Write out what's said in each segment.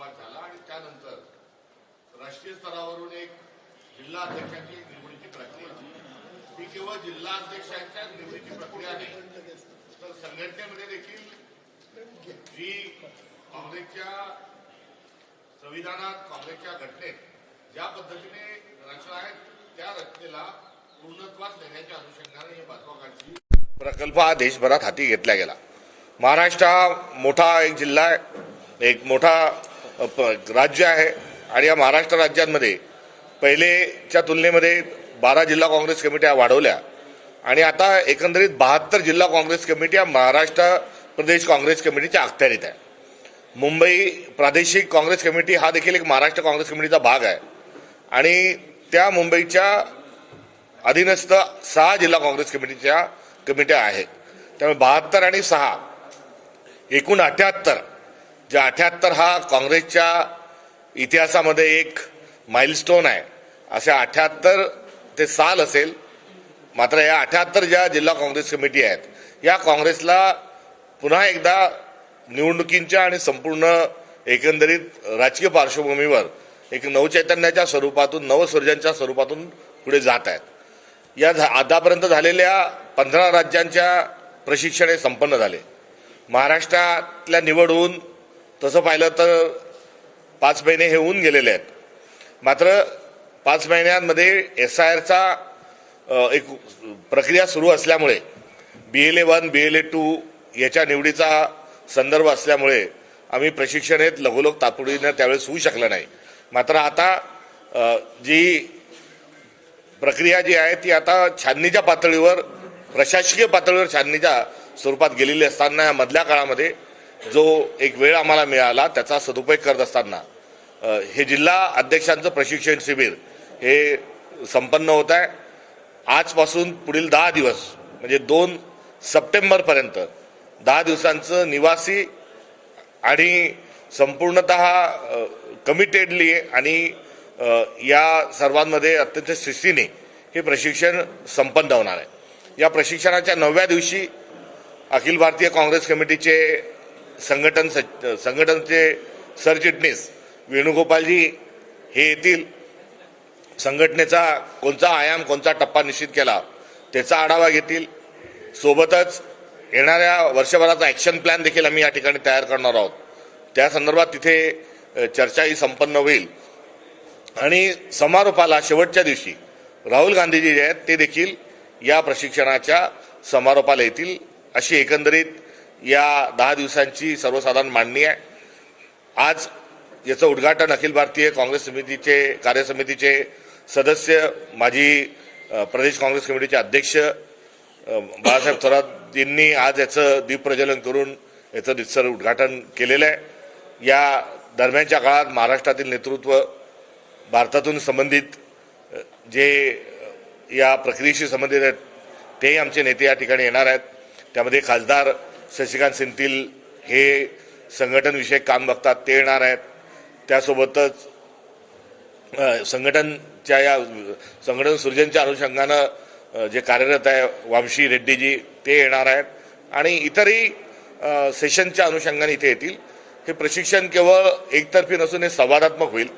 सुरुवात झाला आणि त्यानंतर राष्ट्रीय स्तरावरून एक जिल्हा अध्यक्षांची निवडीची प्रक्रिया. ही केवळ जिल्हा अध्यक्षांच्या निवडीची प्रक्रिया नाही, तर संघटनेमध्ये देखील जी काँग्रेसच्या संविधानात, काँग्रेसच्या घटनेत ज्या पद्धतीने रचना आहेत त्या रचनेला पूर्णत्वास नेण्याच्या अनुषंगाने हे महत्वाकांक्षी प्रकल्प हा देशभरात हाती घेतला गेला. महाराष्ट्र हा मोठा एक जिल्हा आहे, एक मोठा राज्य आहे आणि या महाराष्ट्र राज्यांमध्ये पहिलेच्या तुलनेमध्ये 12 जिल्हा काँग्रेस कमिट्या वाढवल्या आणि आता एकंदरीत 72 जिल्हा काँग्रेस कमिट्या महाराष्ट्र प्रदेश काँग्रेस कमिटीच्या अखत्यारीत आहे. मुंबई प्रादेशिक काँग्रेस कमिटी हा देखील एक महाराष्ट्र काँग्रेस कमिटीचा भाग आहे आणि त्या मुंबईच्या अधीनस्थ 6 जिल्हा काँग्रेस कमिट्या आहेत. त्यामुळे 72 आणि 6 एकूण 78. जे 78 हा काँग्रेसच्या इतिहासामध्ये एक माइलस्टोन आहे. असे 78 ते साल असेल. मात्र या 78 ज्या जिल्हा काँग्रेस कमिटी आहेत या काँग्रेसला पुन्हा एकदा निवडणुकींच्या आणि संपूर्ण एकंदरीत राजकीय पार्श्वभूमीवर एक नवचैतन्याच्या स्वरूपातून, नवसृजनच्या स्वरूपातून पुढे जात आहेत. या आतापर्यंत झालेल्या 15 राज्यांच्या प्रशिक्षण हे संपन्न झाले. महाराष्ट्रातल्या निवड होऊन तसं पाहिलं तर 5 महिने हे होऊन गेलेले आहेत. मात्र 5 महिन्यांमध्ये SIRचा एक प्रक्रिया सुरू असल्यामुळे BLA 1, BLA 2 याच्या निवडीचा संदर्भ असल्यामुळे आम्ही प्रशिक्षण हे लगोलग तातडीनं त्यावेळेस होऊ शकलं नाही. मात्र आता जी प्रक्रिया जी आहे ती आता छाननीच्या पातळीवर, प्रशासकीय पातळीवर छाननीच्या स्वरूपात गेलेली असताना या मधल्या काळामध्ये जो एक वेळ आम्हाला मिळाला त्याचा सदुपयोग करत असताना हे जिल्हा अध्यक्षांचं प्रशिक्षण शिबिर हे संपन्न होत आहे. आजपासून पुढील 10 दिवस म्हणजे 2 सप्टेंबरपर्यंत 10 दिवसांचं निवासी आणि संपूर्णतः कमिटेडली आणि या सर्वांमध्ये अत्यंत शिस्तीने हे प्रशिक्षण संपन्न होणार आहे. या प्रशिक्षणाच्या 9व्या दिवशी अखिल भारतीय काँग्रेस कमिटीचे संघटनचे सरचिटणीस वेणुगोपालजी हे येतील. संघटनेचा कोणता आयाम, कोणता टप्पा निश्चित केला त्याचा आढावा घेतील. सोबतच येणाऱ्या वर्षभराचा ॲक्शन प्लॅन देखील आम्ही या ठिकाणी तयार करणार आहोत. त्या संदर्भात तिथे चर्चाही संपन्न होईल आणि समारोपाला शेवटच्या दिवशी राहुल गांधीजी जे आहेत ते देखील या प्रशिक्षणाच्या समारोपाला येतील. अशी एकंदरीत या 10 दिवसांची सर्वसाधारण मांडणी आहे. आज याचं उद्घाटन अखिल भारतीय काँग्रेस समितीचे कार्यसमितीचे सदस्य, माजी प्रदेश काँग्रेस कमिटीचे अध्यक्ष बाळासाहेब थोरात यांनी आज याचं दीपप्रज्वलन करून याचं रितसर उद्घाटन केलेलं आहे. या दरम्यानच्या काळात महाराष्ट्रातील नेतृत्व, भारतातून संबंधित जे या प्रक्रियेशी संबंधित आहेत तेही आमचे नेते या ठिकाणी येणार आहेत. त्यामध्ये खासदार शशिकांत सेंथिल हे संघटनविषयक काम बघतात ते येणार आहेत. त्यासोबतच संघटनच्या या संघटन सृजनच्या अनुषंगानं जे कार्यरत आहे वामशी रेड्डीजी ते येणार आहेत आणि इतरही सेशनच्या अनुषंगाने इथे येतील. हे प्रशिक्षण केवळ एकतर्फी नसून हे संवादात्मक होईल.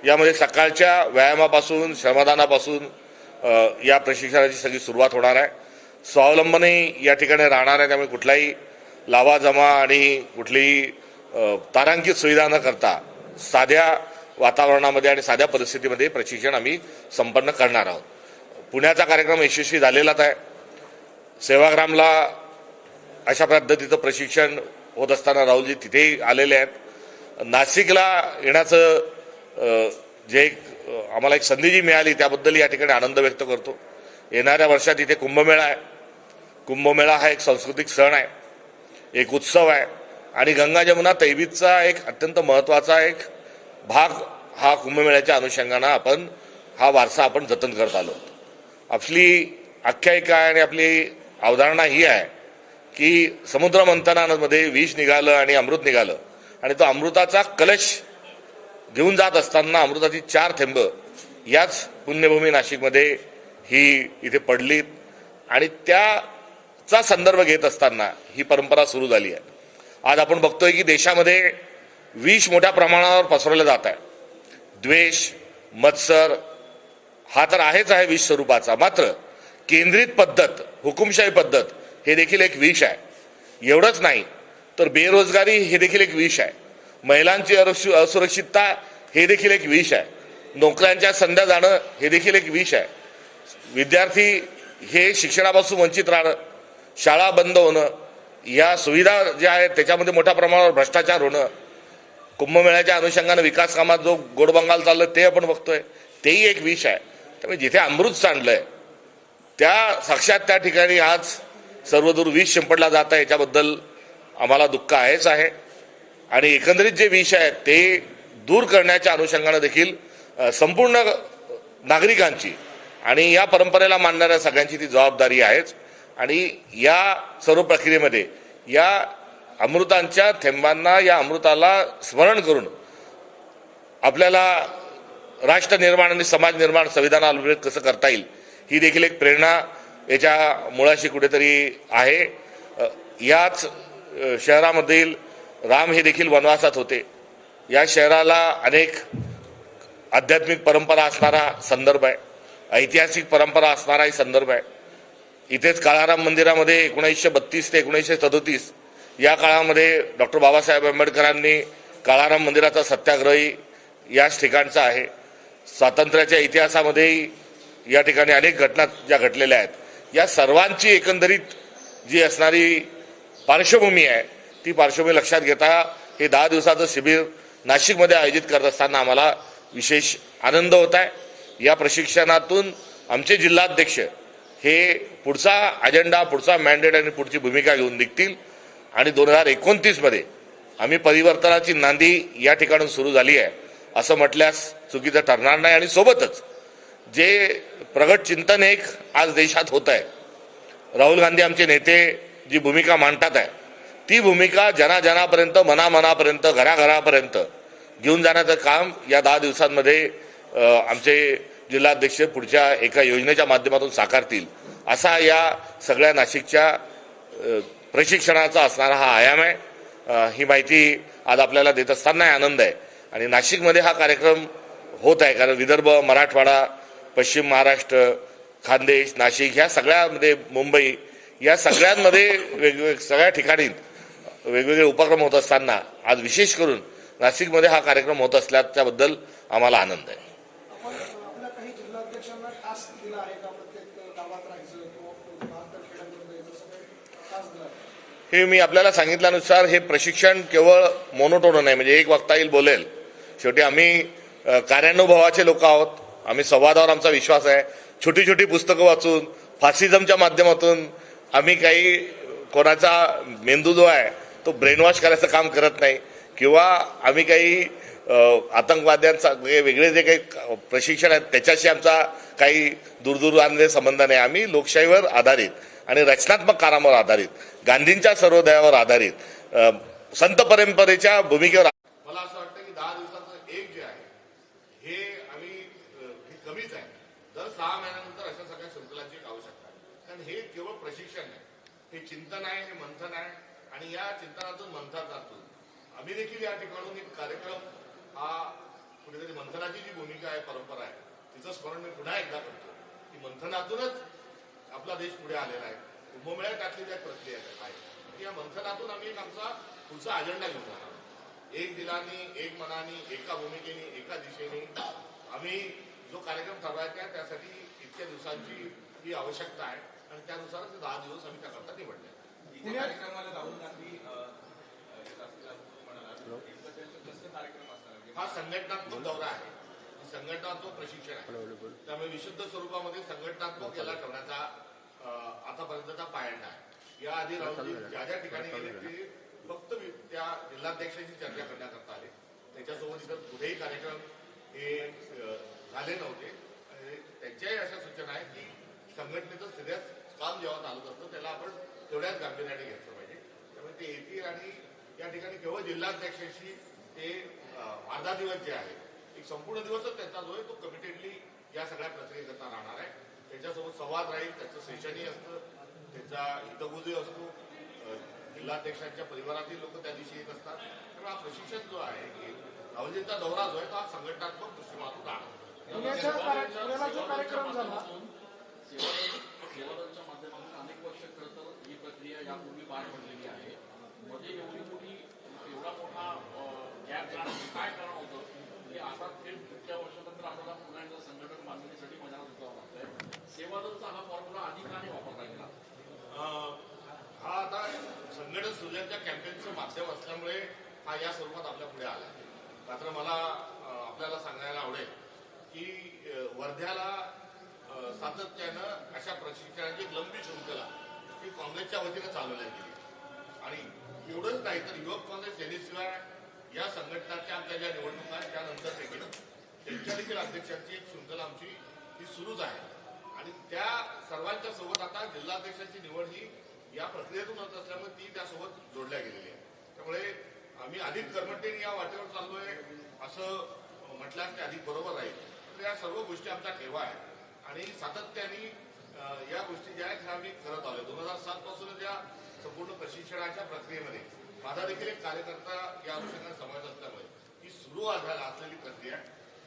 यामध्ये सकाळच्या व्यायामापासून, श्रमदानापासून या प्रशिक्षणाची सगळी सुरुवात होणार आहे. स्वावलंबनही या ठिकाणी राहणार आहे. त्यामुळे कुठलाही लावाजमा आणि कुठलीही तारांकित सुविधा न करता साध्या वातावरणामध्ये आणि साध्या परिस्थितीमध्ये प्रशिक्षण आम्ही संपन्न करणार आहोत. पुण्याचा कार्यक्रम यशस्वी झालेलाच आहे. सेवाग्रामला अशा पद्धतीचं प्रशिक्षण होत असताना राहुलजी तिथेही आलेले आहेत. नाशिकला येण्याचं जे आम्हाला एक संधी जी मिळाली त्याबद्दल या ठिकाणी आनंद व्यक्त करतो. येणाऱ्या वर्षात इथे कुंभमेळा आहे. कुंभमेळा हा एक सांस्कृतिक सण आहे, एक उत्सव आहे आणि गंगा जमुना तैबीतचा एक अत्यंत महत्त्वाचा एक भाग हा कुंभमेळ्याच्या अनुषंगानं आपण हा वारसा आपण जतन करत आलो. आपली आख्यायिका आहे आणि आपली अवधारणा ही आहे की समुद्र मंथनामध्ये विष निघालं आणि अमृत निघालं आणि तो अमृताचा कलश घेऊन जात असताना अमृताची 4 थेंब याच पुण्यभूमी नाशिकमध्ये ही इथे पडलीत आणि त्याचा संदर्भ घेत असताना ही परंपरा सुरू झाली आहे. आज आपण बघतोय की देशामध्ये विष मोठ्या प्रमाणावर पसरवलं जात आहे. द्वेष, मत्सर हा तर आहेच आहे विष स्वरूपाचा, मात्र केंद्रित पद्धत, हुकुमशाही पद्धत हे देखील एक विष आहे. एवढंच नाही तर बेरोजगारी हे देखील एक विष आहे. महिलांची असुरक्षितता हे देखील एक विष आहे. नोकऱ्यांच्या संध्या जाणं हे देखील एक विष आहे. विद्यार्थी हे शिक्षणापासून वंचित राहणं, शाळा बंद होणं, या सुविधा ज्या आहेत त्याच्यामध्ये मोठ्या प्रमाणावर भ्रष्टाचार होणं, कुंभमेळ्याच्या अनुषंगाने विकास कामात जो गोडबंगाल चाललं ते आपण बघतोय, तेही एक विष आहे. त्यामुळे जिथे अमृत सांडलंय त्या साक्षात त्या ठिकाणी आज सर्वदूर विष शिंपडला जात आहे. याच्याबद्दल आम्हाला दुःख आहेच आहे. आणि एकंदरीत जे विष आहेत ते दूर करण्याच्या अनुषंगाने देखील संपूर्ण नागरिकांची आणि या परंपरेला मानणाऱ्या सगळ्यांची ती जबाबदारी आहेच. आणि या सर्व प्रक्रियेमध्ये या अमृतांच्या थेंबांना, या अमृताला स्मरण करून आपल्याला राष्ट्र निर्माण आणि समाज निर्माण संविधानाला कसं करता येईल ही देखील एक प्रेरणा याच्या मुळाशी कुठेतरी आहे. याच शहरामधील राम हे देखील वनवासात होते. या शहराला अनेक आध्यात्मिक परंपरा असणारा संदर्भ आहे, ऐतिहासिक परंपरा असणाराही संदर्भ आहे. इथेच काळाराम मंदिरामध्ये 1932 ते 1937 या काळामध्ये डॉक्टर बाबासाहेब आंबेडकरांनी काळाराम मंदिराचा सत्याग्रही याच ठिकाणचा आहे. स्वातंत्र्याच्या इतिहासामध्येही या ठिकाणी अनेक घटना ज्या घडलेल्या आहेत, या सर्वांची एकंदरीत जी असणारी पार्श्वभूमी आहे ती पार्श्वभूमी लक्षात घेता हे 10 दिवसाचं शिबिर नाशिकमध्ये आयोजित करत असताना आम्हाला विशेष आनंद होत आहे. या प्रशिक्षणातून आमचे जिल्हाध्यक्ष हे पुढचा अजेंडा, पुढचा मॅन्डेट आणि पुढची भूमिका घेऊन निघतील. आणि 2029 मध्ये आम्ही परिवर्तनाची नांदी या ठिकाणून सुरू झाली आहे असं म्हटल्यास चुकीचं ठरणार नाही. आणि सोबतच जे प्रगत चिंतन एक आज देशात होत आहे, राहुल गांधी आमचे नेते जी भूमिका मांडतात आहे ती भूमिका जनाजनापर्यंत, मनामनापर्यंत, घराघरापर्यंत घेऊन जाण्याचं काम या 10 दिवसांमध्ये आमचे जिल्हाध्यक्ष पुढच्या एका योजनेच्या माध्यमातून साकारतील असा या सगळ्या नाशिकच्या प्रशिक्षणाचा असणारा हा आयाम आहे. ही माहिती आज आपल्याला देत असताना आनंद आहे. आणि नाशिकमध्ये हा कार्यक्रम होत आहे कारण विदर्भ, मराठवाडा, पश्चिम महाराष्ट्र, खानदेश, नाशिक ह्या सगळ्यामध्ये, मुंबई या सगळ्यांमध्ये वेगवेगळ्या सगळ्या ठिकाणी वेगवेगळे उपक्रम होत असताना आज विशेष करून नाशिकमध्ये हा कार्यक्रम होत असल्याच्याबद्दल आम्हाला आनंद आहे. हे मी आपल्याला सांगितल्यानुसार हे प्रशिक्षण केवळ मोनोटोन नाही, म्हणजे एक वक्ता येईल बोलेल. शेवटी आम्ही कार्यानुभवाचे लोक आहोत. आम्ही संवादावर आमचा विश्वास आहे. छोटी छोटी पुस्तकं वाचून, फासिझमच्या माध्यमातून आम्ही काही कोणाचा मेंदू जो आहे तो ब्रेनवॉश करायचं काम करत नाही किंवा आम्ही काही आतंकवाद्यांचा वेगळे जे काही प्रशिक्षण आहेत त्याच्याशी आमचा काही दूरदूरचे संबंध नाही. आम्ही लोकशाहीवर आधारित आणि रचनात्मक कामावर आधारित, गांधींच्या सर्वोदयावर आधारित, संत परंपरेच्या भूमिकेवर. मला असं वाटतं की 10 दिवसाचं एक जे आहे हे आम्ही हे कमीच आहे. दर 6 महिन्यानंतर अशा सगळ्या शृंखलांची आवश्यकता आहे. कारण हे केवळ प्रशिक्षण आहे, हे चिंतन आहे, हे मंथन आहे. आणि या चिंतनातून मंथनातून आम्ही देखील या ठिकाणून एक कार्यक्रम हा कुठेतरी मंथनाची जी भूमिका आहे, परंपरा आहे, तिचं स्मरण मी पुन्हा एकदा करतो की मंथनातूनच आपला देश पुढे आलेला आहे. कुंभमेळ्यात टाकली ज्या प्रक्रिया आहे या मंथनातून आम्ही एक आमचा पुढचा अजेंडा घेऊन जाणार. एक दिलानी, एक मनानी, एका भूमिकेने, एका दिशेने आम्ही जो कार्यक्रम ठरवायचा आहे त्यासाठी इतक्या दिवसांची ही आवश्यकता आहे आणि त्यानुसारच 10 दिवस आम्ही त्याकरता निवडले. कार्यक्रमाला राहुल गांधी हा संघटनात्मक दौरा आहे, संघटनात्मक प्रशिक्षण आहे. त्यामुळे विशुद्ध स्वरूपामध्ये संघटनात्मक याला ठेवण्याचा आतापर्यंतचा पायंडा आहे. याआधी राहुल ज्या ज्या ठिकाणी गेले ते फक्त त्या जिल्हाध्यक्षांची चर्चा करण्याकरता आले. त्याच्यासोबत इतर कुठेही कार्यक्रम हे झाले नव्हते. त्यांच्याही अशा सूचना आहेत की संघटनेचं सिरियस काम जेव्हा चालत असतं त्याला आपण तेवढ्याच गांभीर्याने घेतलं पाहिजे. त्यामुळे ते येतील आणि या ठिकाणी केवळ जिल्हाध्यक्षांशी ते अर्धा दिवस जे आहे, एक संपूर्ण दिवसच त्यांचा जो आहे तो कमिटेडली या सगळ्या प्रक्रियेकरता राहणार आहे. त्याच्यासोबत संवाद राहील, त्याचं सेशनही असतं, त्याचा हितगुजी असतो, जिल्हाध्यक्षांच्या परिवारातील लोक त्या दिवशी येत असतात. त्यामुळे हा प्रशिक्षण जो आहे की राहुलजींचा दौरा जो आहे तो हा संघटनात्मक दृष्टिकोनातून आहे. पुण्याला जो कार्यक्रम झाला सेवादलच्या माध्यमातून अनेक वर्ष खरं तर ही प्रक्रिया यापूर्वी पार पडलेली आहे. मध्ये एवढा मोठा गॅप जाण्याचं काय कारण होतं की आता थेट पुढच्या वर्षानंतर आपल्याला पुन्हा एकदा संघटन बांधणीसाठी मैदानात उतरावं लागतंय. सेवादलचा हा फॉर्म्युला आधी का नाही वापरला गेला? हा आता संघटन सृजनच्या कॅम्पेनचं माध्यम असल्यामुळे हा या स्वरूपात आपल्या पुढे आला. मात्र मला आपल्याला सांगायला आवडेल की वर्ध्याला सातत्यानं अशा प्रशिक्षणाची एक लंबी शृंखला ही काँग्रेसच्या वतीनं चालवण्यात गेली. आणि एवढंच नाही तर युवक काँग्रेस सेनेशिवाय या संघटनाच्या आमच्या ज्या निवडणुका आहेत त्यानंतर देखील त्यांच्या देखील अध्यक्षांची एक शृंखला आमची ही सुरूच आहे. आणि त्या सर्वांच्या सोबत आता जिल्हाध्यक्षांची निवड ही या प्रक्रियेतून होत असल्यामुळे ती त्यासोबत जोडल्या गेलेली आहे. त्यामुळे आम्ही अधिक कर्मठतेने या वाटेवर चाललोय असं म्हटल्यास ते अधिक बरोबर राहील. तर या सर्व गोष्टी आमचा ठेवा आहे आणि सातत्याने या गोष्टी ज्या आहेत ह्या आम्ही करत आलोय. 2007 पासूनच या संपूर्ण प्रशिक्षणाच्या प्रक्रियेमध्ये माझा देखील एक कार्यकर्ता या अनुषंगाने समावेश असल्यामुळे ही सुरू झाला असलेली प्रक्रिया.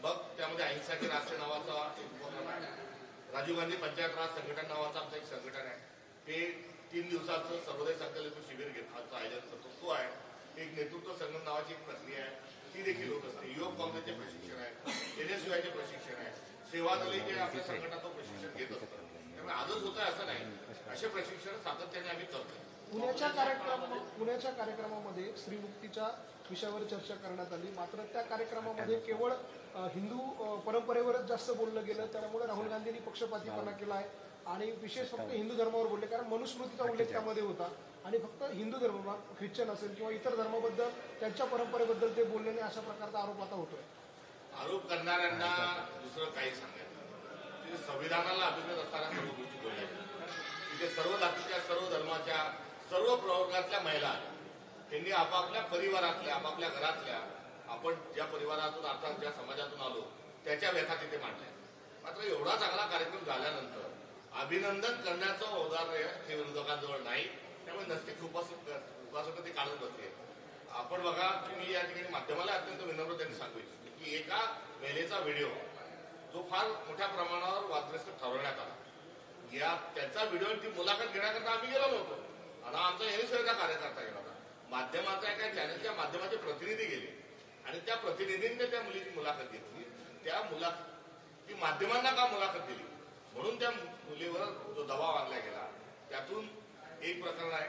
मग त्यामध्ये अहिंसाचे रास्ते नावाचा एक उपक्रम आहे, राजीव गांधी पंचायत राज संघटन नावाचं आमचं एक संघटन आहे, ते 3 दिवसाचं सर्वोदय संकल्प शिबिर घेण्याचं आयोजन करतो तो आहे. एक नेतृत्व संगम नावाची एक प्रक्रिया आहे ती देखील होत असते. युवक काँग्रेसचे प्रशिक्षण आहे, एनएसयूआयचे प्रशिक्षण आहे, सेवादली जे आपल्या संघटनाचं प्रशिक्षण घेत असतं. त्यामुळे आजच होत आहे असं नाही, असे प्रशिक्षण सातत्याने आम्ही करतो. पुण्याच्या कार्यक्रमामध्ये स्त्रीमुक्तीच्या विषयावर चर्चा करण्यात आली. मात्र त्या कार्यक्रमामध्ये केवळ हिंदू परंपरेवरच जास्त बोललं गेलं. त्यामुळे राहुल गांधींनी पक्षपातीपणा केला आहे आणि विशेष फक्त हिंदू धर्मावर बोलले, कारण मनुस्मृतीचा उल्लेख त्यामध्ये होता आणि फक्त हिंदू धर्म ख्रिश्चन असेल किंवा इतर धर्माबद्दल त्यांच्या परंपरेबद्दल ते बोलले नाही अशा प्रकारचा आरोप आता होतोय. आरोप करणाऱ्यांना दुसरं काही सांगायचं, तिथे संविधानाला अभिप्रेत असताना सर्व गोष्टी बोलायच्या. तिथे सर्व जातीच्या, सर्व धर्माच्या, सर्व प्रवर्गातल्या महिला त्यांनी आपापल्या परिवारातल्या, आपापल्या घरातल्या, आपण ज्या परिवारातून अर्थात ज्या समाजातून आलो त्याच्या व्यथा तिथे मांडल्या. मात्र एवढा चांगला कार्यक्रम झाल्यानंतर अभिनंदन करण्याचं औदार्य हे विरोधकांजवळ नाही. त्यामुळे नसते उपासक ते काढत बसले. आपण बघा की मी या ठिकाणी माध्यमाला अत्यंत विनम्रतेने सांगू इच्छितो की एका महिलेचा व्हिडिओ जो फार मोठ्या प्रमाणावर वादग्रस्त ठरवण्यात आला, या त्याचा व्हिडिओ ती मुलाखत घेण्याकरता आम्ही गेलो नव्हतो. आता आमचा एनएसयूआयचा कार्यकर्ता गेला होता, माध्यमाचा एका चॅनलच्या माध्यमाचे प्रतिनिधी गेले आणि त्या प्रतिनिधींनी त्या मुलीची मुलाखत घेतली. त्या ती माध्यमांना का मुलाखत दिली म्हणून त्या मुलीवर जो दबाव आणला गेला, त्यातून एक प्रकरण आहे.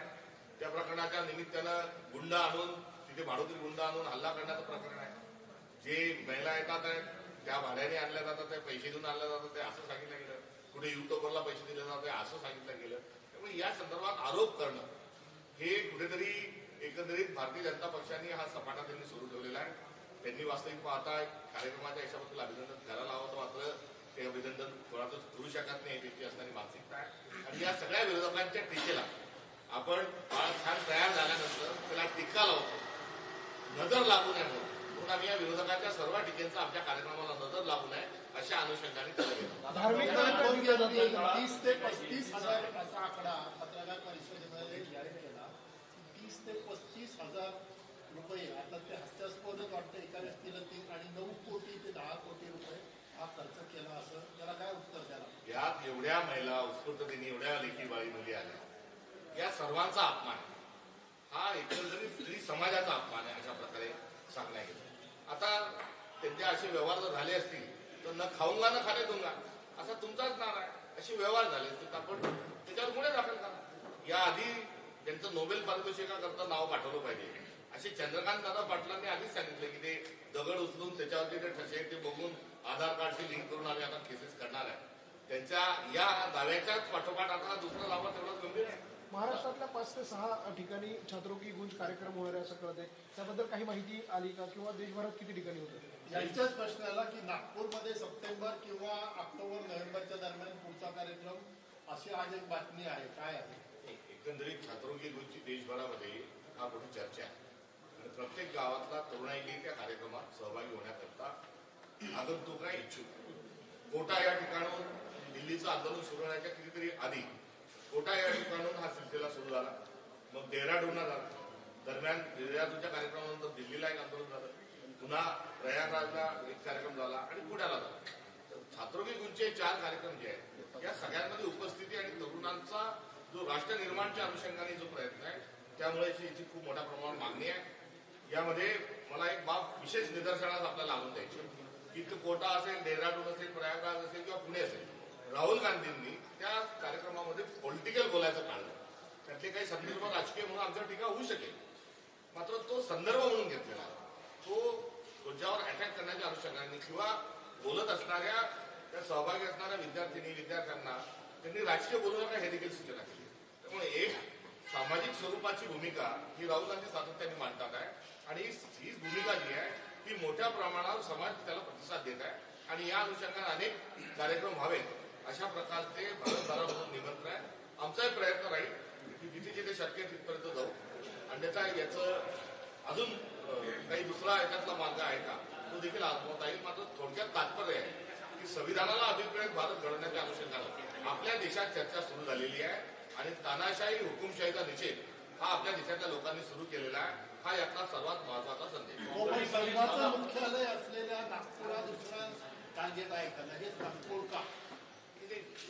त्या प्रकरणाच्या निमित्तानं गुंड आणून तिथे भाडोत्री गुंड आणून हल्ला करण्याचं प्रकरण आहे. जे महिला येतात त्या भाड्याने आणल्या जातात, त्या पैसे देऊन आणल्या जातात ते असं सांगितलं गेलं. कुठे युट्यूबरला पैसे दिले जातात असं सांगितलं गेलं. त्यामुळे या संदर्भात आरोप करणं हे कुठेतरी एकंदरीत भारतीय जनता पक्षाने हा सपाटा त्यांनी सुरू ठेवलेला आहे. त्यांनी वास्तविक पाहता कार्यक्रमाच्या यशाबद्दल अभिनंदन करायला हवं, मात्र ते अभिनंदन कोणातच करू शकत नाही त्याची असणारी मानसिकता आहे. आणि या सगळ्या विरोधकांच्या टीकेला आपण छान तयार झाल्यानंतर त्याला टीका लावतो, नजर लागू नये म्हणून आम्ही या विरोधकांच्या सर्व टीकेचा आमच्या कार्यक्रमाला नजर लागू नये अशा अनुषंगाने धार्मिक 30 ते 35 हजार असा आकडा पत्रकार परिषदेमध्ये जाहीर केला. 30 ते 35 हजार रुपये आता ते हास्यास्पदच वाटतं. एका व्यक्तीला 3 आणि 9 कोटी ते 10 कोटी रुपये हा खर्च केला, असं त्याला काय उत्तर द्याला? यात एवढ्या महिला उत्स्फूर्ततेने एवढ्या लेखी बाळी मुली आल्या, या सर्वांचा अपमान हा एकंदरीत स्त्री समाजाचा अपमान आहे अशा प्रकारे सांगण्यात गेलं. आता त्यांचे असे व्यवहार जर झाले असतील तर न खाऊंगा न खाणे दूंगा असा तुमचाच नारा आहे. असे व्यवहार झाले असतील तर आपण त्याच्यावर गुन्हे दाखल करा. याआधी त्यांचं नोबेल पारितोषिकाकरता नाव पाठवलं पाहिजे असे चंद्रकांत दादा पाटलांनी आधीच सांगितलं की ते दगड उचलून त्याच्यावरती ते ठसे ते बघून आधार कार्डशी लिंक करून आम्ही आता केसेस करणार आहे. त्यांच्या या दाव्याच्याच पाठोपाठ आता दुसरा लाभा तेवढाच गंभीर आहे. महाराष्ट्रातल्या 5 ते 6 ठिकाणी छात्रों की गुंज कार्यक्रम होणार आहे असं कळत आहे. त्याबद्दल काही माहिती आली का किंवा देशभरात किती ठिकाणी होतं? यांच्याच प्रश्नाला की नागपूरमध्ये सप्टेंबर किंवा ऑक्टोबर नोव्हेंबरच्या दरम्यान पुढचा कार्यक्रम अशी आज एक बातमी आहे, काय आहे? एकंदरीत छात्रों की गुंजची देशभरामध्ये हा मोठी चर्चा आहे आणि प्रत्येक गावातला तरुणाईने त्या कार्यक्रमात सहभागी होण्याकरता आगंतुक आहे इच्छुक. कोटा या ठिकाणून दिल्लीचं आंदोलन सुरू होण्याच्या कितीतरी आधी कोटा या ठिकाणून हा सिलसिला सुरू झाला. मग डेहराडूनला झालं, दरम्यान डेहराडूनच्या कार्यक्रमानंतर दिल्लीला एक आंदोलन झालं, पुन्हा प्रयागराजला एक कार्यक्रम झाला आणि पुण्याला झाला. छात्रों की गुंजचे 4 कार्यक्रम जे आहेत या सगळ्यांमध्ये उपस्थिती आणि तरुणांचा जो राष्ट्र निर्माणच्या अनुषंगाने जो प्रयत्न आहे त्यामुळे याची खूप मोठ्या प्रमाणावर मागणी आहे. यामध्ये मला एक बाब विशेष निदर्शनास आपल्याला आणून द्यायची की तो कोटा असेल, डेहराडून असेल, प्रयागराज असेल किंवा पुणे असेल, राहुल गांधींनी त्या कार्यक्रमामध्ये पॉलिटिकल बोलायचं काढलं. त्यातले काही संदर्भ राजकीय म्हणून आमच्यावर टीका होऊ शकेल, मात्र तो संदर्भ म्हणून घेतलेला तो ज्यावर अटॅक करण्याच्या अनुषंगाने किंवा बोलत असणाऱ्या त्या सहभागी असणाऱ्या विद्यार्थ्यांना त्यांनी राजकीय बोलू नका हे देखील सूचना केली. त्यामुळे एक सामाजिक स्वरूपाची भूमिका ही राहुल गांधी सातत्याने मांडतात आहे आणि ही भूमिका जी आहे ती मोठ्या प्रमाणावर समाज त्याला प्रतिसाद देत आहे आणि या अनुषंगाने अनेक कार्यक्रम व्हावेत अशा प्रकारचे भारतभरामधून निमंत्रण आहे. आमचाही प्रयत्न राहील की जिथे जिथे शक्य तिथपर्यंत जाऊ. अन्यथा याचं अजून काही दुसरा याच्यातला मार्ग आहे का तो देखील आजमावता येईल. मात्र थोडक्यात तात्पर्य आहे की संविधानाला अभिप्रेत भारत घडवण्याच्या अनुषंगाने आपल्या देशात चर्चा सुरू झालेली आहे आणि तानाशाही हुकुमशाहीचा निषेध हा आपल्या देशातल्या लोकांनी सुरू केलेला आहे. हा यातला सर्वात महत्वाचा संदेश. संघाचं मुख्यालय असलेल्या नागपुरात दुसरा टार्गेट आहे का? लगेच नागपूर का?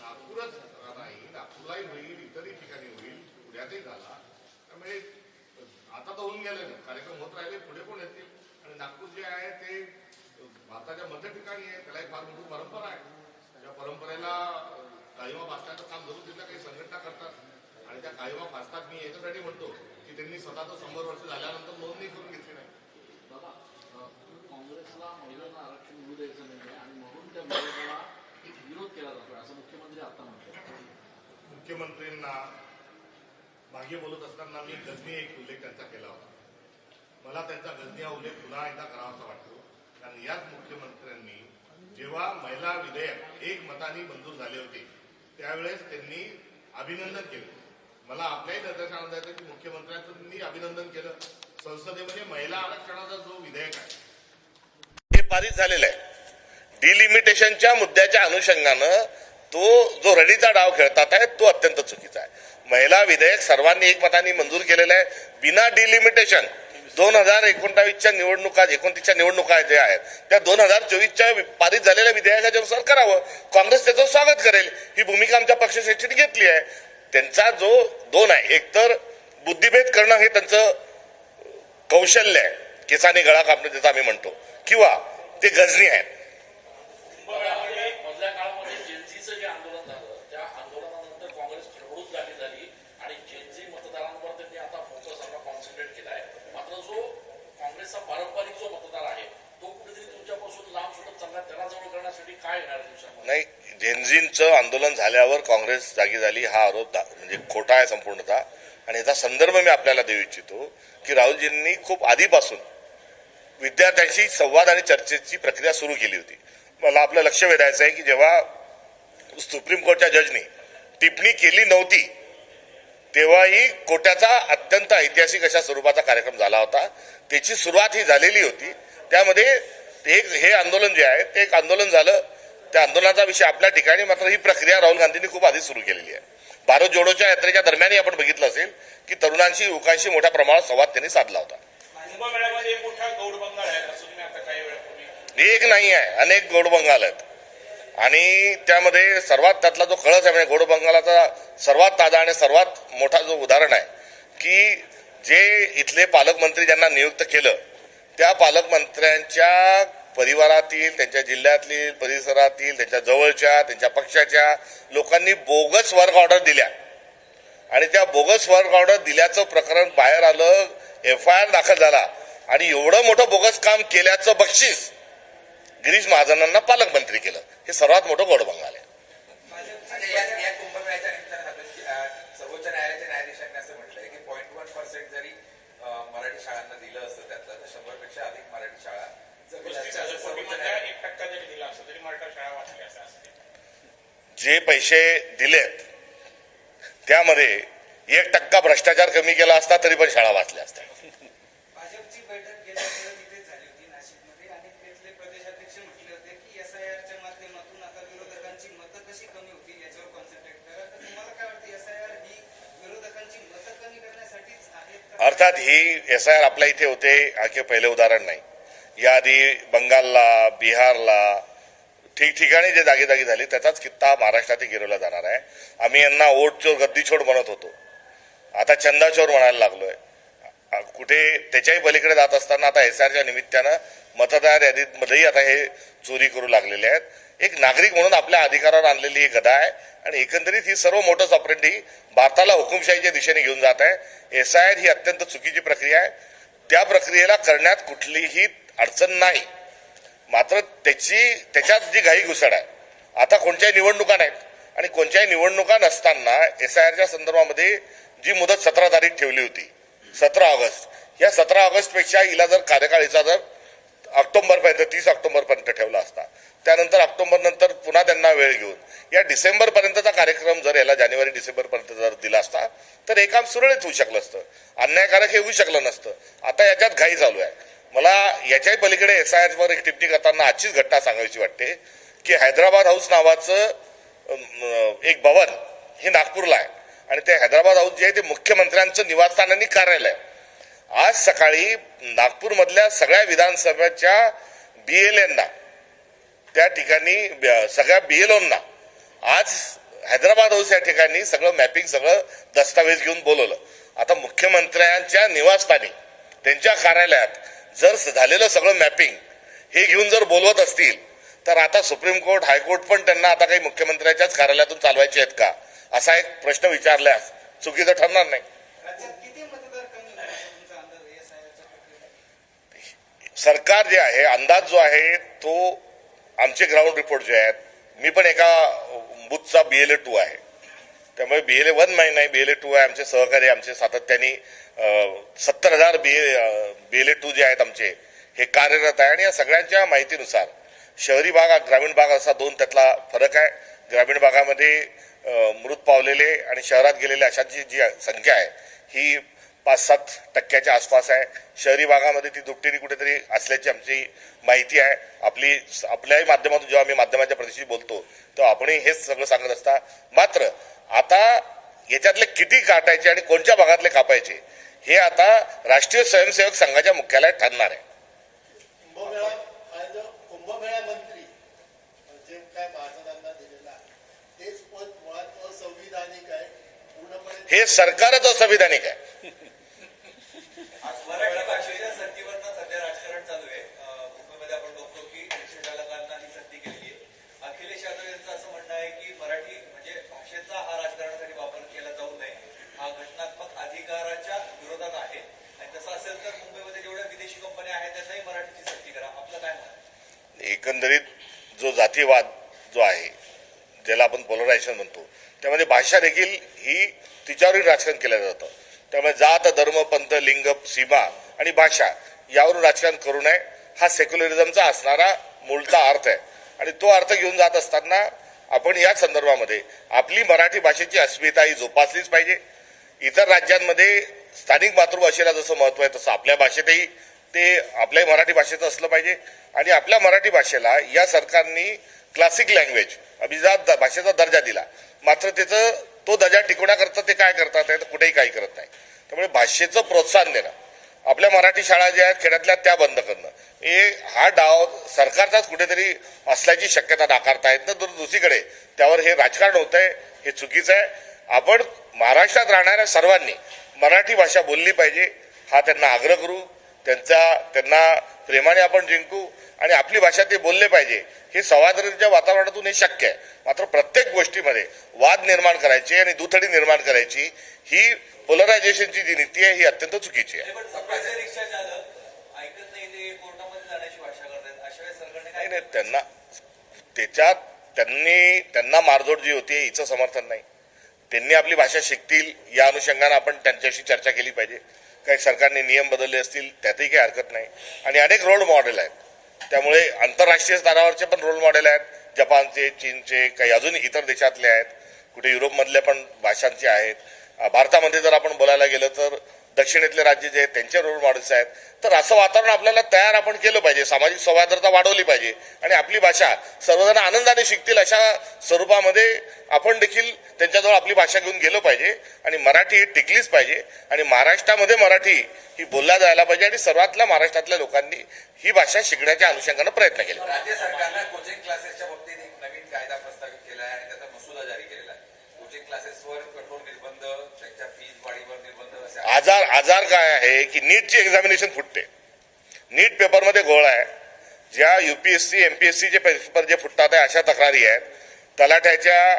नागपूरच नाही, नागपूरलाही होईल, इतरही ठिकाणी होईल, पुण्यातही झाला. त्यामुळे आता तर होऊन गेलं नाही, कार्यक्रम होत राहिले, पुढे पण येतील. आणि नागपूर जे आहे ते भारताच्या मध्य ठिकाणी आहे, त्याला एक फार मोठी परंपरा आहे. त्या परंपरेला कायमा फासण्याचं काम जरूर तिथल्या काही संघटना करतात आणि त्या कायमा फासतात. मी याच्यासाठी म्हणतो की त्यांनी स्वतःचं 100 वर्ष झाल्यानंतर नोंदणी करून घेतली नाही. दादा, काँग्रेसला महिलांना आरक्षण मिळू द्यायचं नाही आणि म्हणून त्या विरोधाला विरोध केला जातोय असं मुख्यमंत्री आता म्हणतात. मुख्यमंत्र्यांना मागे बोलत असताना मी गजनी एक उल्लेख त्यांचा केला होता. मला त्यांचा गजनी हा उल्लेख पुन्हा एकदा करावासा वाटतो. कारण याच मुख्यमंत्र्यांनी जेव्हा महिला विधेयक एक मताने मंजूर झाले होते त्यावेळेस त्यांनी अभिनंदन केलं. मला आपल्याही निदर्शनास येतं की मुख्यमंत्र्यांनी अभिनंदन केलं. संसदेमध्ये महिला आरक्षणाचा जो विधेयक आहे हे पारित झालेलं आहे. डिलिमिटेशनच्या मुद्द्याच्या अनुषंगानं तो जो रडीचा डाव खेळतात आहे तो अत्यंत चुकीचा आहे. महिला विधेयक सर्वांनी एकमताने मंजूर केलेलं आहे बिना डिलिमिटेशन. 2029च्या निवडणुका ज्या आहेत त्या 2024च्या पारित झालेल्या विधेयकाच्या नुसार करावं. काँग्रेस त्याचं स्वागत करेल. ही भूमिका आमच्या पक्षासाठी घेतली आहे. त्यांचा जो 2 आहे, एक तर बुद्धिभेद करणं हे त्यांचं कौशल्य आहे, केसाने गळा कापणं ज्याचं आम्ही म्हणतो, किंवा ते गजनी आहेत. मधल्या काळामध्ये जेनझीचं जे आंदोलन झालं त्या आंदोलनानंतर काँग्रेस खळबळून जागी झाली आणि जेनझी मतदारांवर त्यांनी आता फोकस आपला कॉन्सन्ट्रेट केला आहे. मात्र जो काँग्रेसचा पारंपरिक जो मतदार आहे तो कुठेतरी तुमच्यापासून लांब सुटत चालला. त्याला जवळ करण्यासाठी काय येणार दिवसामध्ये? नाही, जेनझींचं आंदोलन झाल्यावर काँग्रेस जागी झाली हा आरोप म्हणजे खोटा आहे संपूर्णतः. आणि याचा संदर्भ मी आपल्याला देऊ इच्छितो की राहुलजींनी खूप आधीपासून विद्यार्थ्यांशी संवाद आणि चर्चेची प्रक्रिया सुरू केली होती. मला आपलं लक्ष वेधायचं आहे की जेव्हा सुप्रीम कोर्टच्या जजनी टिप्पणी केली नव्हती तेव्हाही कोर्टाचा अत्यंत ऐतिहासिक अशा स्वरूपाचा कार्यक्रम झाला होता. त्याची सुरुवात ही झालेली होती. त्यामध्ये हे आंदोलन जे आहे ते एक आंदोलन झालं. त्या आंदोलनाचा विषय आपल्या ठिकाणी, मात्र ही प्रक्रिया राहुल गांधींनी खूप आधी सुरू केलेली आहे. भारत जोडोच्या यात्रेच्या दरम्यानही आपण बघितलं असेल की तरुणांशी युवकांशी मोठ्या प्रमाणात संवाद त्यांनी साधला होता. कुंभमेळ्यामध्ये एक मोठा गौड बंगाल आहे असं तुम्ही आता काही वेळापूर्वी. एक नाही आहे, अनेक गौड बंगाल आहेत आणि त्यामध्ये सर्वात त्यातला जो कळस आहे म्हणजे गौड बंगालाचा सर्वात ताजा आणि सर्वात मोठा जो उदाहरण आहे की जे इथले पालकमंत्री ज्यांना नियुक्त केलं त्या पालकमंत्र्यांच्या परिवारातील, त्यांच्या जिल्ह्यातील, परिसरातील, त्यांच्या जवळच्या, त्यांच्या पक्षाच्या लोकांनी बोगस वर्क ऑर्डर दिल्या आणि त्या बोगस वर्क ऑर्डर दिल्याचं प्रकरण बाहेर आलं. FIR दाखल झाला आणि एवढं मोठं बोगस काम केल्याचं बक्षीस गिरीश महाजनांना पालकमंत्री केलं. हे सर्वात मोठं गौड बंगाल आहे. या कुंभमेळ्याच्या निमित्तानं सर्वोच्च न्यायालयाच्या न्यायाधीशांनी असं म्हटलंय की 0.1% जरी मराठी शाळांना दिलं असतं त्यातलं तर 100पेक्षा अधिक मराठी शाळा सर्वोच्च न्यायालयात 1% जरी दिला असतं तरी मराठा शाळा वाचल्या असं जे पैसे दिलेत त्यामध्ये 1% भ्रष्टाचार कमी केला असता तरी पण शाळा वाचल्या असत्या. भाजपची बैठक गेल्या तिथेच झाली होती नाशिकमध्ये आणि तिथले प्रदेशाध्यक्ष म्हटले होते की SIRच्या माध्यमातून आता विरोधकांची मतं कशी कमी होतील याच्यावर कॉन्सन्ट्रेट करा. तर तुम्हाला काय वाटतं SIR ही विरोधकांची मतं कमी करण्यासाठी अर्थात ही SIR आपल्या इथे होते हा काही पहिले उदाहरण नाही. याआधी बंगालला, बिहारला ठिकठिकाणी जे जागेजागी झाले त्याचाच कित्ता महाराष्ट्रातही गिरवला जाणार आहे. आम्ही यांना ओट चोर गद्दी छोड म्हणत होतो, आता चंदा चोर म्हणायला लागलोय. कुठे त्याच्याही पलीकडे जात असताना आता SIRच्या निमित्तानं मतदार यादीमध्येही आता हे चोरी करू लागलेले आहेत. एक नागरिक म्हणून आपल्या अधिकारावर आणलेली ही गदा आहे आणि एकंदरीत ही सर्व मोटर्स ऑपरेंडी भारताला हुकुमशाहीच्या दिशेने घेऊन जात आहे. SIR ही अत्यंत चुकीची प्रक्रिया आहे. त्या प्रक्रियेला करण्यात कुठलीही अडचण नाही, मात्र त्याच्यात जी घाई घुसड आहे. आता कोणत्याही निवडणुका नाहीत आणि कोणत्याही निवडणुका नसताना SIRच्या संदर्भामध्ये जी मुदत 17 तारीख ठेवली होती 17 ऑगस्ट, या 17 ऑगस्टपेक्षा हिला जर कार्यकाळीचा जर ऑक्टोबरपर्यंत 30 ऑक्टोबरपर्यंत ठेवला असता, त्यानंतर ऑक्टोबर नंतर पुन्हा त्यांना वेळ घेऊन या डिसेंबरपर्यंतचा कार्यक्रम जर याला जानेवारी डिसेंबरपर्यंत जर दिला असता तर हे काम सुरळीत होऊ शकलं असतं, अन्यायकारक हे होऊ शकलं नसतं. आता याच्यात घाई चालू आहे. मला याच्याही पलीकडे SIR वर एक टिप्पणी करताना आजचीच घटना सांगायची वाटते की हैदराबाद हाऊस नावाचं एक भवन हे नागपूरला आहे आणि ते हैदराबाद हाऊस जे आहे ते मुख्यमंत्र्यांचं निवासस्थान आणि कार्यालय आहे. आज सकाळी नागपूरमधल्या सगळ्या विधानसभेच्या BLAंना त्या ठिकाणी सगळ्या BLOंना आज हैदराबाद हाऊस या ठिकाणी सगळं मॅपिंग सगळं दस्तावेज घेऊन बोलवलं. आता मुख्यमंत्र्यांच्या निवासस्थानी त्यांच्या कार्यालयात जर झालेलं सगळं मॅपिंग हे घेऊन जर बोलवत असतील तर आता सुप्रीम कोर्ट हायकोर्ट पण त्यांना आता काही मुख्यमंत्र्यांच्याच कार्यालयातून चालवायचे आहेत का असा एक प्रश्न विचारल्यास चुकीचं ठरणार नाही. राज्यात किती मतदार कमी होईल असं तुमचा अंदाज आहे SIRच्या प्रक्रियेत? सरकार जे आहे अंदाज जो आहे तो आमचे ग्राउंड रिपोर्ट जे आहेत, मी पण एका बुथचा BLA 2 आहे, त्यामुळे BLA 1 नाही BLA 2 आहे. आमचे सहकारी आमचे सातत्याने 70,000 BLA 2 जे आहेत आमचे हे कार्यरत आहे आणि या सगळ्यांच्या माहितीनुसार शहरी भाग ग्रामीण भाग असा दोन त्यातला फरक आहे. ग्रामीण भागामध्ये मृत पावलेले आणि शहरात गेलेले अशांची जी संख्या आहे ही 5-7% आसपास आहे. शहरी भागामध्ये ती दुपटीने कुठेतरी असल्याची आमची माहिती आहे. आपल्याही माध्यमातून जेव्हा आम्ही माध्यमाच्या प्रतिनिधी बोलतो तेव्हा आपणही हेच सगळं सांगत असता. मात्र आता याच्यातले किती काटायचे आणि कोणत्या भागातले कापायचे हे आता राष्ट्रीय स्वयंसेवक संघाच्या मुख्यालयात ठरणार आहे. कुंभमेळा मंत्री जे काय महाजनांना दिलेलं आहे तेच पद मुळात असंविधानिक आहे पूर्णपणे. हे सरकारच असंविधानिक आहे. आज मराठी भाषेच्या संधीवरनं सध्या राजकारण चालू आहे. मुंबईमध्ये आपण बघतो की रिक्षाचालकांना ही संधी केली आहे. अखिलेश यादव यांचं असं म्हणणं आहे की मराठी म्हणजे भाषेचा हा राजकारणासाठी वापर केला जाऊ नये, हा घटनात्मक अधिकाराच्या विरोधात आहे आणि तसं असेल तर मुंबईमध्ये जेवढ्या विदेशी कंपन्या आहेत त्यांनाही मराठीची सक्ती करा. आपलं काय मत? एकंदरीत जो जातीवाद जो आहे ज्याला आपण पोलरायझेशन म्हणतो त्यामध्ये भाषा देखील ही तिच्यावरील राजकारण केलं जातं. त्यामुळे जात धर्म पंथ लिंग सीमा आणि भाषा यावरून राजकारण करू नये हा सेक्युलरिझमचा असणारा मूळचा अर्थ आहे आणि तो अर्थ घेऊन जात असताना आपण या संदर्भामध्ये आपली मराठी भाषेची अस्मिता ही जोपासलीच पाहिजे. इतर राज्यांमध्ये स्थानिक मातृभाषेला जसं महत्व आहे तसं आपल्या भाषेतही ते आपल्या मराठी भाषेचं असलं पाहिजे आणि आपल्या मराठी भाषेला या सरकारने क्लासिक लँग्वेज अभिजात भाषेचा दर्जा दिला, मात्र त्याचं तो दर्जा टिकवण्याकरता ते काय करतात ते कुठेही काही करत नाही. त्यामुळे भाषेचं प्रोत्साहन देणं, आपल्या मराठी शाळा ज्या आहेत खेड्यातल्या त्या बंद करणं हा डाव सरकारचाच कुठेतरी असल्याची शक्यता नाकारता येत. तर दुसरीकडे त्यावर हे राजकारण होत आहे, हे चुकीचं आहे. आपण महाराष्ट्रात राहणाऱ्या सर्वांनी मराठी भाषा बोलली पाहिजे हा त्यांना आग्रह करू, त्यांना प्रेमाने आपण जिंकू आणि आपली भाषा ते बोलले पाहिजे. हे सौहार्दाच्या वातावरणातून हे शक्य आहे. मात्र प्रत्येक गोष्टीमध्ये वाद निर्माण करायची आणि दुथडी निर्माण करायची ही पोलरायझेशनची जी नीती आहे ही अत्यंत चुकीची आहे. रिक्षा चालक ऐकत नाही ते कोर्टामध्ये जाण्याची भाषा करतात, अशा वेळेस सरकारने काय नाही त्यांना त्याच्यात त्यांना मारझोड जी होती हिचं समर्थन नाही. त्यांनी आपली भाषा शिकतील या अनुषंगाने आपण त्यांच्याशी चर्चा केली पाहिजे. काही सरकारने नियम बदलले असतील त्यातही काही हरकत नाही आणि अनेक रोल मॉडेल आहेत. त्यामुळे आंतरराष्ट्रीय स्तरावरचे पण रोल मॉडेल आहेत, जपानचे, चीनचे, काही अजून इतर देशातले आहेत, कुठे युरोपमधल्या पण भाषांचे आहेत. भारतामध्ये जर आपण बोलायला गेलं तर दक्षिणेतले राज्य जे आहेत त्यांचे रोल मॉडेल्स आहेत. तर असं वातावरण आपल्याला तयार आपण केलं पाहिजे, सामाजिक सौहार्दता वाढवली पाहिजे आणि आपली भाषा सर्वजण आनंदाने शिकतील अशा स्वरूपामध्ये आपण देखील त्यांच्याजवळ आपली भाषा घेऊन गेलो पाहिजे आणि मराठी ही टिकलीच पाहिजे आणि महाराष्ट्रामध्ये मराठी ही बोलल्या जायला पाहिजे आणि सर्वातल्या महाराष्ट्रातल्या लोकांनी ही भाषा शिकण्याच्या अनुषंगानं प्रयत्न केले. राज्य सरकारनं कोचिंग क्लासेसच्या बाबतीत एक नवीन कायदा प्रस्तावित केला आहे आणि त्याचा मसुदा जारी केलेला आहे. कोचिंग क्लासेसवर कठोर निर्बंध, त्यांच्या फीज वाढीवर निर्बंध असे आजार काय आहे की नीटची एक्झामिनेशन फुटते. नीट पेपरमध्ये घोळ आहे. ज्या युपीएससी एमपीएससीचे पेपर जे फुटतात आहे अशा तक्रारी आहेत. तलाठ्याच्या,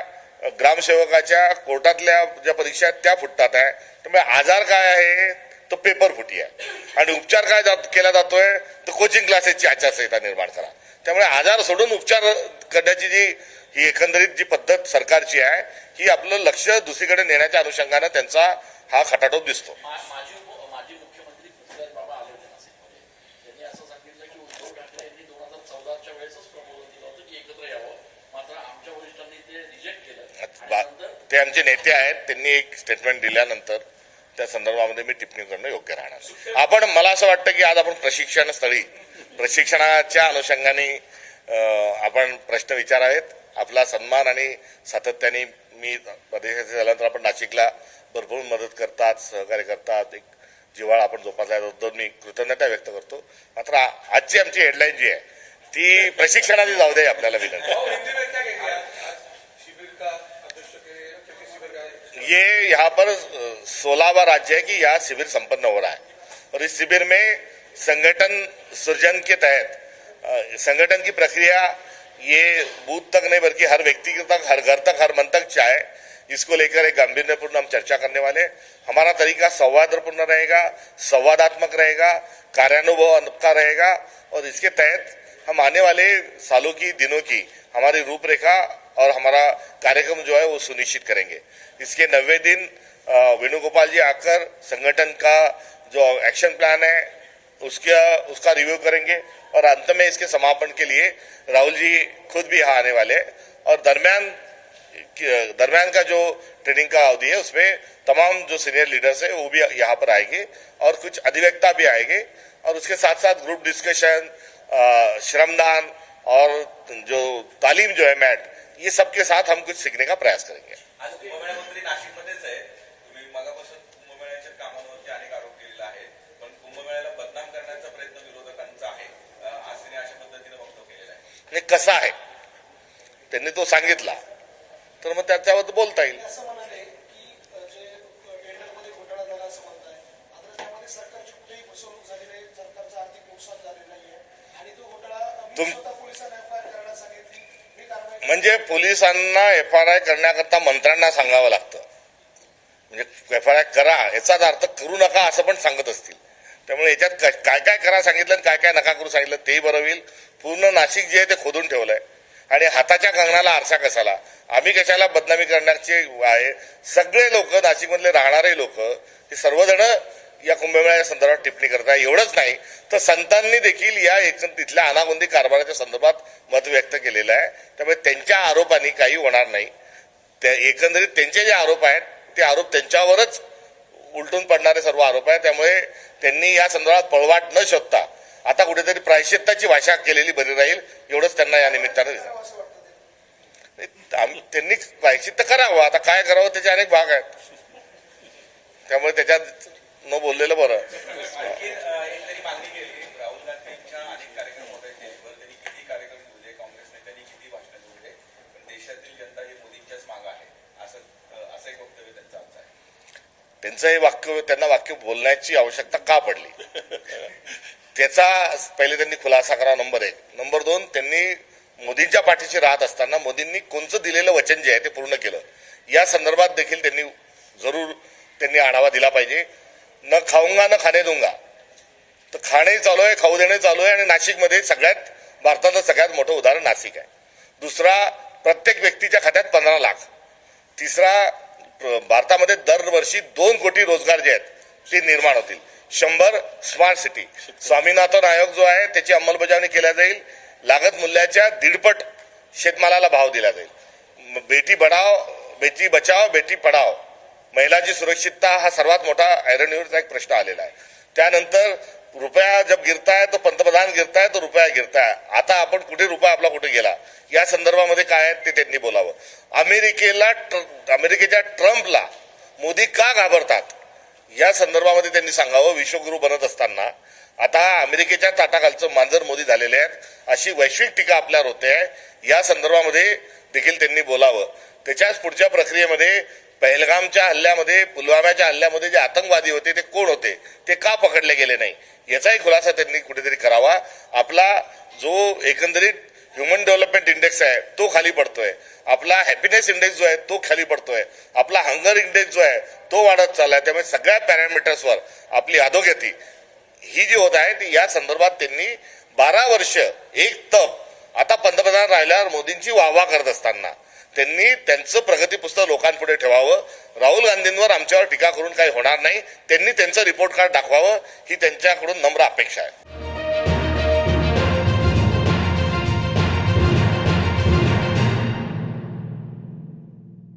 ग्रामसेवकाच्या, कोर्टातल्या ज्या परीक्षा आहेत त्या फुटतात आहे. त्यामुळे आजार काय आहे तो पेपर फुटी आहे आणि उपचार काय केला जातोय तर कोचिंग क्लासेसची आचारसंहिता निर्माण करा. त्यामुळे आजार सोडून उपचार करण्याची ही एकंदरीत जी पद्धत सरकारची आहे ही आपलं लक्ष दुसरीकडे नेण्याच्या अनुषंगानं त्यांचा हा खटाटोप दिसतो. माजी मुख्यमंत्री पृथ्वीराज बाबा आले होते नाशिकमध्ये. त्यांनी असं सांगितलं की उद्धव ठाकरे यांनी 2014च्या वेळेसच प्रपोजल दिलं होतं की एकत्र यावं, मात्र आमच्या वरिष्ठांनी ते रिजेक्ट केलं आणि नंतर ते आमचे नेते आहेत, त्यांनी एक स्टेटमेंट दिल्यानंतर त्या संदर्भामध्ये मी टिप्पणी करणं योग्य राहणार. आपण मला असं वाटतं की आज आपण प्रशिक्षण स्थळी प्रशिक्षणाच्या अनुषंगाने आपण प्रश्न विचारावेत. आपला सन्मान आणि सातत्याने मी प्रदेशाचे झाल्यानंतर आपण नाशिकला भरपूर मदत करतात, सहकार्य करतात, एक जिव्हाळा आपण जोपासल्याबद्दल मी कृतज्ञता व्यक्त करतो. मात्र आजची आमची हेडलाईन जी आहे ती प्रशिक्षणाची जाऊ दे आपल्याला विनंती. ये यहाँ पर 16वां राज्य है कि यहाँ शिविर संपन्न हो रहा है और इस शिविर में संगठन सृजन के तहत संगठन की प्रक्रिया ये बूथ तक नहीं बल्कि हर व्यक्ति तक, हर घर तक, हर मन तक चाहे, इसको लेकर एक गंभीरपूर्ण हम चर्चा करने वाले. हमारा तरीका सौहार्दपूर्ण रहेगा, संवादात्मक रहेगा, कार्यानुभव का रहेगा और इसके तहत हम आने वाले सालों की, दिनों की हमारी रूपरेखा और हमारा कार्यक्रम जो है वो सुनिश्चित करेंगे. इसके 90 दिन वेणुगोपाल जी आकर संगठन का जो एक्शन प्लान है उसका रिव्यू करेंगे और अंत में इसके समापन के लिए राहुल जी खुद भी यहाँ आने वाले और दरमियान का जो ट्रेनिंग का अवधि है उसमें तमाम जो सीनियर लीडर्स है वो भी यहाँ पर आएंगे और कुछ अधिवक्ता भी आएंगे और उसके साथ साथ ग्रुप डिस्कशन, श्रमदान और जो तालीम जो है मैट, ये सबके साथ हम कुछ सीखने का प्रयास करेंगे. आज कुंभमेळ्यामंत्री नाशिकमध्येच आहे. तुम्ही मगापासून कुंभमेळ्याच्या कामांवरती अनेक आरोप केलेला आहे, पण कुंभमेळ्याला बदनाम करण्याचा प्रयत्न विरोधकांचा आहे. आज त्यांनी अशा पद्धतीने वक्तव्य केलेलं आहे. आणि कसा आहे त्यांनी तो सांगितला तर मग त्याच्याबद्दल बोलता येईल. असं म्हणाले की जे टेंडरमध्ये घोटाळा झाला असं म्हणताय, मात्र त्यामध्ये सरकारची कुठेही फसवणूक झाली नाही, सरकारचं आर्थिक नुकसान झालेलं नाहीये आणि तो घोटाळा स्वतः पोलिसांना एफआयआर करायला सांगितली. मी कारवाई म्हणजे पोलिसांना एफआयआर करण्याकरता मंत्र्यांना सांगावं लागतं. म्हणजे एफआयआर करा याचाच अर्थ करू नका असं पण सांगत असतील. त्यामुळे याच्यात काय काय करा सांगितलं आणि काय काय नका करू सांगितलं तेही बरं होईल. पूर्ण नाशिक जे आहे ते खोदून ठेवलंय आणि हाताच्या कंगणाला आरसा कशाला, आम्ही कशाला बदनामी करण्याचे आहे. सगळे लोक, नाशिकमधले राहणारे लोक हे सर्वजण या कुंभमेळ्याच्या संदर्भात टिप्पणी करत आहे. एवढंच नाही तर संतांनी देखील या तिथल्या अनागोंदी कारभाराच्या संदर्भात मत व्यक्त केलेलं आहे. त्यामुळे त्यांच्या आरोपांनी काही होणार नाही. त्या एकंदरीत त्यांचे जे आरोप आहेत ते आरोप त्यांच्यावरच उलटून पडणारे सर्व आरोप आहेत. त्यामुळे त्यांनी या संदर्भात पळवाट न शोधता आता कुठेतरी प्रायश्चित्ताची भाषा केलेली बरी राहील एवढंच त्यांना या निमित्तानं त्यांनी प्रायश्चित्त करावं. आता काय करावं त्याचे अनेक भाग आहेत, त्यामुळे त्याच्यात न बोललेलं बरं. आणखी एक तरी मागणी केली. राहुल गांधींच्या अनेक कार्यक्रम होत आहेत देशभर. त्यांनी किती कार्यक्रम घेऊ दे, काँग्रेस नेत्यांनी किती भाषणं घेऊ दे, पण देशातील जनता ही मोदींच्याच मागं आहे असं एक वक्तव्य त्यांचं आमचं आहे. त्यांचं हे वाक्य, त्यांना वाक्य बोलण्याची आवश्यकता का पडली त्याचा पहिले त्यांनी खुलासा करा. नंबर 1. नंबर 2, त्यांनी मोदींच्या पाठीशी राहत असताना मोदींनी कोणचं दिलेलं वचन जे आहे ते पूर्ण केलं या संदर्भात देखील त्यांनी आढावा दिला पाहिजे. न खाऊंगा न खाणे दूंगा, तर खाणे चालू आहे, खाऊ देणे चालू आहे आणि नाशिकमध्ये भारताचं सगळ्यात मोठं उदाहरण नाशिक आहे. दुसरा, प्रत्येक व्यक्तीच्या खात्यात 15 लाख. तिसरा, भारतामध्ये दरवर्षी 2 कोटी रोजगार जे आहेत ते निर्माण होतील. 100 स्मार्ट सिटी. स्वामीनाथन आयोग जो आहे त्याची अंमलबजावणी केल्या जाईल. लागत मूल्याच्या 1.5 शेतमालाला भाव दिला जाईल. बेटी बचाओ बेटी पढाओ महिलाची सुरक्षितता हा सर्वात मोठा ऐरणीवरचा एक प्रश्न आलेला आहे. त्यानंतर रुपया जब गिरता है तो पंतप्रधान गिरता है तो रुपया गिरता है. आता आपण कुठे रुपया आपला कुठे गेला या संदर्भामध्ये काय आहे ते त्यांनी बोलावं. अमेरिकेच्या ट्रम्पला मोदी का घाबरतात या संदर्भामध्ये त्यांनी सांगावं. विश्वगुरू बनत असताना आता अमेरिकेच्या ताटाखालचं मांजर मोदी झालेले आहेत अशी वैश्विक टीका आपल्यावर होते आहे. या संदर्भामध्ये देखील त्यांनी बोलावं. त्याच्याच पुढच्या प्रक्रियेमध्ये पहलगामच्या हल्ल्यामध्ये, पुलवामाच्या हल्ल्यामध्ये जे आतंकवादी होते ते कोण होते, ते का पकडले गेले नाही याचाही खुलासा त्यांनी कुठेतरी करावा. आपला जो एकंदरीत ह्युमन डेव्हलपमेंट इंडेक्स आहे तो खाली पडतोय, आपला हॅपीनेस इंडेक्स जो आहे तो खाली पडतोय, आपला हंगर इंडेक्स जो आहे तो वाढत चाललाय. त्यामुळे सगळ्या पॅरामीटर्सवर आपली अधोगती ही जी होत आहे ती या संदर्भात त्यांनी 12 वर्ष एक तप आता पंतप्रधान राहिल्यावर मोदींची वाहवा करत असताना त्यांनी त्यांचं प्रगती पुस्तक लोकांपुढे ठेवावं. राहुल गांधींवर आमच्यावर टीका करून काही होणार नाही. त्यांनी त्यांचं रिपोर्ट कार्ड दाखवावं ही त्यांच्याकडून नम्र अपेक्षा आहे.